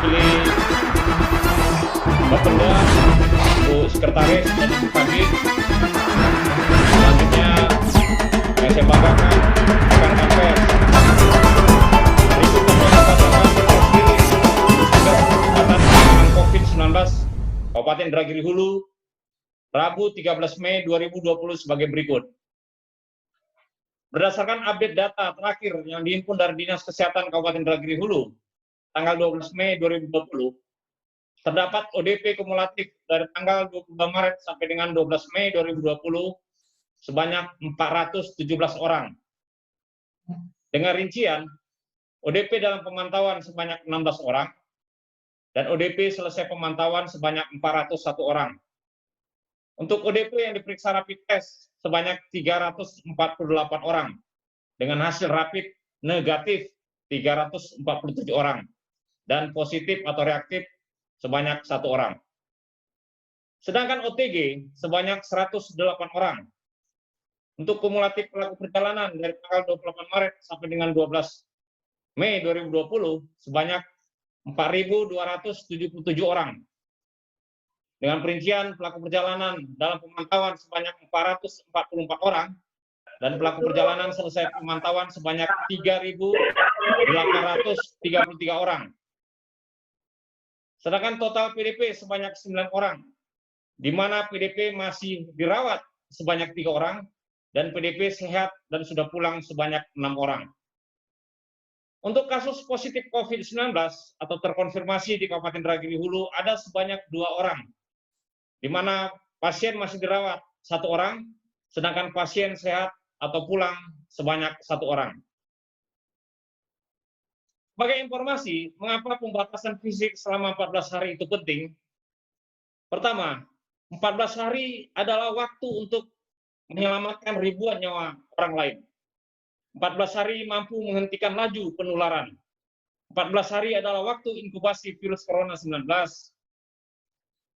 mewakili Bapenda, Bu Sekretaris dan Ibu Kabid. Selanjutnya saya banggakan rekan-rekan pers. Berikut pembahasan penanganan COVID-19 Kabupaten Indragiri Hulu Rabu 13 Mei 2020 sebagai berikut. Berdasarkan update data terakhir yang dihimpun dari Dinas Kesehatan Kabupaten Indragiri Hulu tanggal 12 Mei 2020, terdapat ODP kumulatif dari tanggal 22 Maret sampai dengan 12 Mei 2020 sebanyak 417 orang. Dengan rincian, ODP dalam pemantauan sebanyak 16 orang, dan ODP selesai pemantauan sebanyak 401 orang. Untuk ODP yang diperiksa rapid test sebanyak 348 orang, dengan hasil rapid negatif 347 orang, dan positif atau reaktif sebanyak 1 orang. Sedangkan OTG sebanyak 108 orang. Untuk kumulatif pelaku perjalanan dari tanggal 28 Maret sampai dengan 12 Mei 2020 sebanyak 4.277 orang. Dengan perincian pelaku perjalanan dalam pemantauan sebanyak 444 orang, dan pelaku perjalanan selesai pemantauan sebanyak 3.833 orang. Sedangkan total PDP sebanyak 9 orang, di mana PDP masih dirawat sebanyak 3 orang, dan PDP sehat dan sudah pulang sebanyak 6 orang. Untuk kasus positif COVID-19 atau terkonfirmasi di Kabupaten Indragiri Hulu ada sebanyak 2 orang, di mana pasien masih dirawat 1 orang, sedangkan pasien sehat atau pulang sebanyak 1 orang. Sebagai informasi, mengapa pembatasan fisik selama 14 hari itu penting? Pertama, 14 hari adalah waktu untuk menyelamatkan ribuan nyawa orang lain. 14 hari mampu menghentikan laju penularan. 14 hari adalah waktu inkubasi virus corona 19.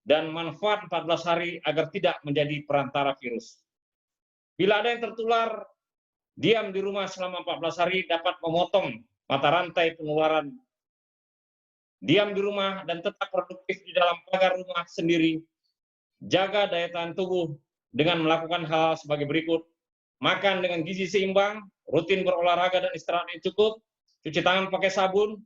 Dan manfaat 14 hari agar tidak menjadi perantara virus. Bila ada yang tertular, diam di rumah selama 14 hari dapat memotong mata rantai penularan. Diam di rumah dan tetap produktif di dalam pagar rumah sendiri. Jaga daya tahan tubuh dengan melakukan hal sebagai berikut. Makan dengan gizi seimbang, rutin berolahraga dan istirahat yang cukup, cuci tangan pakai sabun,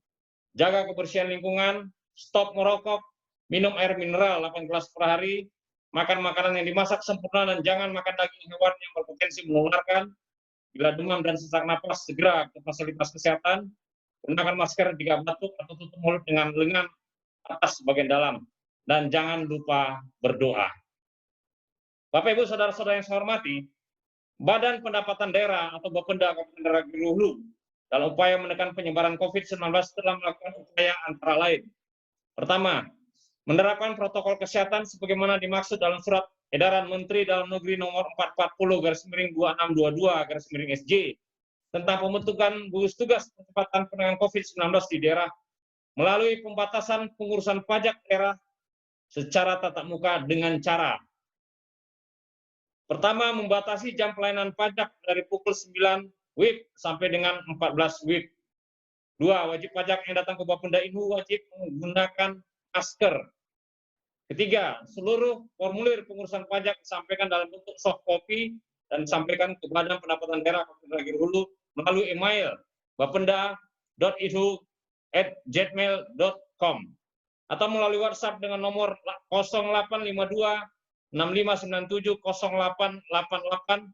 jaga kebersihan lingkungan, stop merokok, minum air mineral 8 gelas per hari, makan makanan yang dimasak sempurna, dan jangan makan daging hewan yang berpotensi menularkan. Bila demam dan sesak napas, segera ke fasilitas kesehatan. Gunakan masker jika batuk atau tutup mulut dengan lengan atas bagian dalam. Dan jangan lupa berdoa. Bapak Ibu Saudara-saudara yang saya hormati, Badan Pendapatan Daerah atau Bapenda Kabupaten Indragiri Hulu dalam upaya menekan penyebaran COVID-19 telah melakukan upaya antara lain. Pertama, menerapkan protokol kesehatan sebagaimana dimaksud dalam Surat Edaran Menteri Dalam Negeri Nomor 440/2622/SJ tentang pembentukan gugus tugas percepatan penanganan COVID-19 di daerah melalui pembatasan pengurusan pajak daerah secara tatap muka dengan cara: pertama, membatasi jam pelayanan pajak dari pukul 9 WIB sampai dengan 14 WIB. 2, wajib pajak yang datang ke Bapenda Inhu wajib menggunakan masker. Ketiga, seluruh formulir pengurusan pajak disampaikan dalam bentuk soft copy dan disampaikan ke Badan Pendapatan Daerah Kabupaten Indragiri Hulu melalui email bapenda.itu@gmail.com atau melalui WhatsApp dengan nomor 0852 6597 0888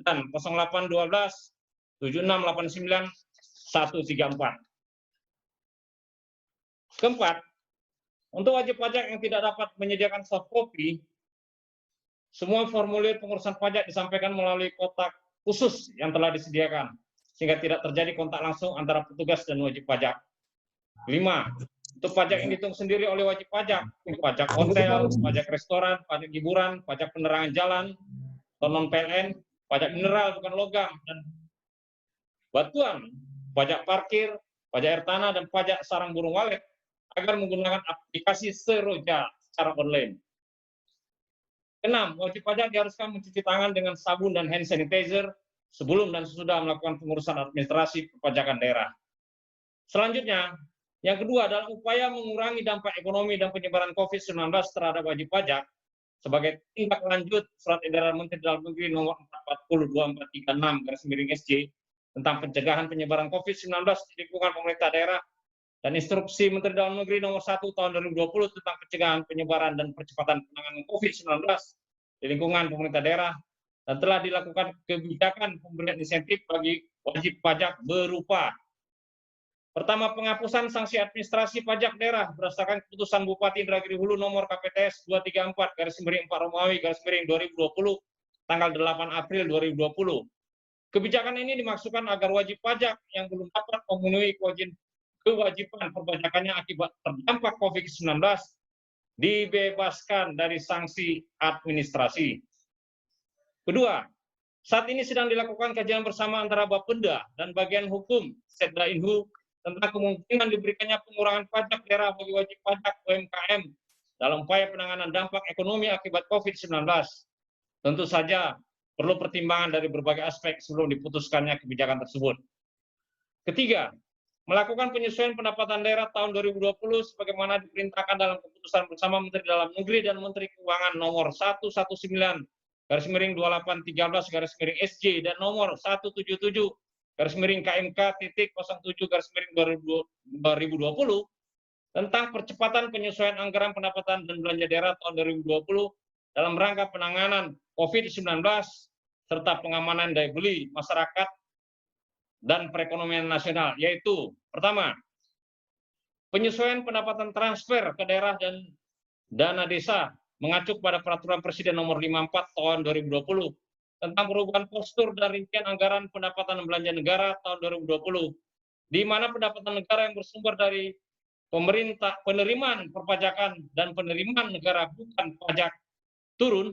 dan 0812 7689 134. Keempat, untuk wajib pajak yang tidak dapat menyediakan soft copy, semua formulir pengurusan pajak disampaikan melalui kotak khusus yang telah disediakan, sehingga tidak terjadi kontak langsung antara petugas dan wajib pajak. 5, untuk pajak yang dihitung sendiri oleh wajib pajak, pajak hotel, pajak restoran, pajak hiburan, pajak penerangan jalan, atau non-PLN, pajak mineral bukan logam, dan batuan, pajak parkir, pajak air tanah, dan pajak sarang burung walet, agar menggunakan aplikasi Seroja secara online. 6, wajib pajak diharuskan mencuci tangan dengan sabun dan hand sanitizer sebelum dan sesudah melakukan pengurusan administrasi perpajakan daerah. Selanjutnya, Yang kedua, dalam upaya mengurangi dampak ekonomi dan penyebaran COVID-19 terhadap wajib pajak, sebagai tindak lanjut Surat Edaran Menteri Dalam Negeri Nomor 440/2436/SJ tentang pencegahan penyebaran COVID-19 di lingkungan pemerintah daerah dan Instruksi Menteri Dalam Negeri Nomor 1 Tahun 2020 tentang pencegahan penyebaran dan percepatan penanganan COVID-19 di lingkungan pemerintah daerah, dan telah dilakukan kebijakan pemberian insentif bagi wajib pajak berupa: pertama, penghapusan sanksi administrasi pajak daerah berdasarkan keputusan Bupati Indragiri Hulu nomor KPTS 234/4-2020 tanggal 8 April 2020. Kebijakan ini dimaksudkan agar wajib pajak yang belum dapat memenuhi kewajiban perpajakannya akibat terdampak COVID-19 dibebaskan dari sanksi administrasi. Kedua, saat ini sedang dilakukan kajian bersama antara Bapenda dan bagian hukum Setda Inhu tentang kemungkinan diberikannya pengurangan pajak daerah bagi wajib pajak UMKM dalam upaya penanganan dampak ekonomi akibat COVID-19. Tentu saja perlu pertimbangan dari berbagai aspek sebelum diputuskannya kebijakan tersebut. Ketiga, melakukan penyesuaian pendapatan daerah tahun 2020 sebagaimana diperintahkan dalam keputusan bersama Menteri Dalam Negeri dan Menteri Keuangan nomor 119/2813/SJ dan nomor 177/KMK.07/2020 tentang percepatan penyesuaian anggaran pendapatan dan belanja daerah tahun 2020 dalam rangka penanganan COVID-19 serta pengamanan daya beli masyarakat dan perekonomian nasional, yaitu pertama, penyesuaian pendapatan transfer ke daerah dan dana desa mengacu pada Peraturan Presiden Nomor 54 Tahun 2020 tentang perubahan postur dan rincian anggaran pendapatan dan belanja negara tahun 2020, di mana pendapatan negara yang bersumber dari pemerintah, penerimaan perpajakan dan penerimaan negara bukan pajak turun,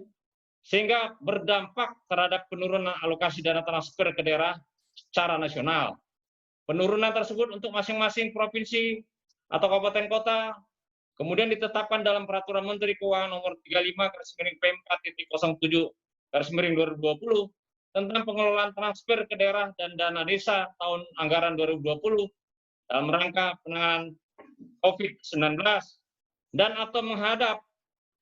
sehingga berdampak terhadap penurunan alokasi dana transfer ke daerah secara nasional. Penurunan tersebut untuk masing-masing provinsi atau kabupaten kota kemudian ditetapkan dalam Peraturan Menteri Keuangan Nomor 35/PMK.07/2020 tentang pengelolaan transfer ke daerah dan dana desa tahun anggaran 2020 dalam rangka penanganan COVID-19 dan atau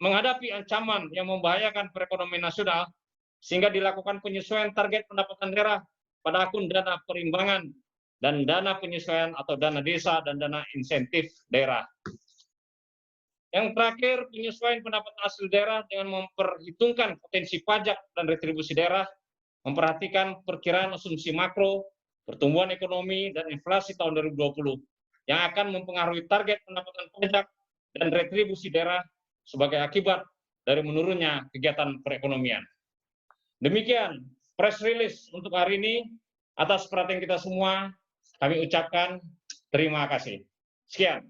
menghadapi ancaman yang membahayakan perekonomian nasional, sehingga dilakukan penyesuaian target pendapatan daerah pada akun dana perimbangan dan dana penyesuaian atau dana desa dan dana insentif daerah. Yang terakhir, penyesuaian pendapatan asli daerah dengan memperhitungkan potensi pajak dan retribusi daerah, memperhatikan perkiraan asumsi makro, pertumbuhan ekonomi, dan inflasi tahun 2020 yang akan mempengaruhi target pendapatan pajak dan retribusi daerah sebagai akibat dari menurunnya kegiatan perekonomian. Demikian press release untuk hari ini. Atas perhatian kita semua, kami ucapkan terima kasih. Sekian.